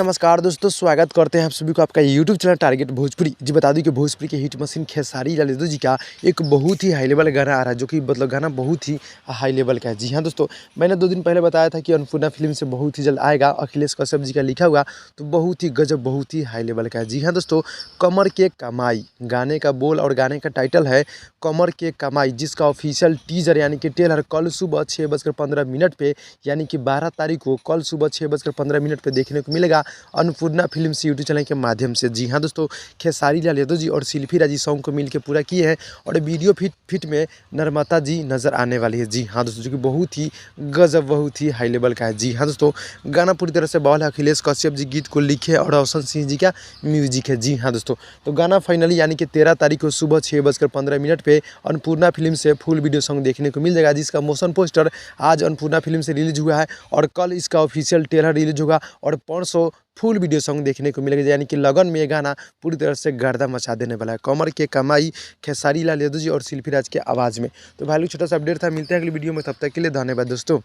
नमस्कार दोस्तों, स्वागत करते हैं आप सभी को आपका यूट्यूब चैनल टारगेट भोजपुरी। जी बता दूं कि भोजपुरी के हिट मशीन खेसारी लाल यादव जी का एक बहुत ही हाई लेवल गाना आ रहा है, जो कि मतलब गाना बहुत ही हाई लेवल का है। जी हाँ दोस्तों, मैंने 2 दिन पहले बताया था कि अन्नपूर्णा फिल्म से बहुत ही जल्द आएगा, अखिलेश कश्यप जी का लिखा हुआ, तो बहुत ही गजब, बहुत ही हाई लेवल का है। जी हाँ दोस्तों, कमर के कमाई गाने का बोल और गाने का टाइटल है कमर के कमाई, जिसका ऑफिशियल टीजर यानी कि ट्रेलर कल सुबह 6:15 पे यानी कि 12 तारीख को कल सुबह 6:15 पे देखने को मिलेगा अन्नपूर्णा फिल्म्स यूट्यूब चैनल के माध्यम से। जी हाँ दोस्तों, खेसारी लाल यादव जी और शिल्पी राजी सॉन्ग को मिलकर पूरा किए हैं और वीडियो फिट में नर्मदा जी नज़र आने वाली है। जी हाँ दोस्तों, जो कि बहुत ही गजब, बहुत ही हाई लेवल का है। जी हाँ दोस्तों, गाना पूरी तरह से बॉल है, अखिलेश कश्यप जी गीत को लिखे और रोशन सिंह जी का म्यूजिक है। जी हाँ दोस्तों, तो गाना फाइनली यानी कि 13 तारीख को सुबह 6:15 पे अन्नपूर्णा फिल्म से फुल वीडियो सॉन्ग देखने को मिल जाएगा, जिसका मोशन पोस्टर आज अन्नपूर्णा फिल्म से रिलीज हुआ है और कल इसका ऑफिशियल ट्रेलर रिलीज होगा और परसों फुल वीडियो सॉन्ग देखने को मिलेगा। यानी कि लगन में ये गाना पूरी तरह से गर्दा मचा देने वाला है। कमर के कमाई खेसारी लाल यादव जी और शिल्पी राज के आवाज़ में। तो भाई छोटा सा अपडेट था, मिलते हैं अगली वीडियो में, तब तक के लिए धन्यवाद दोस्तों।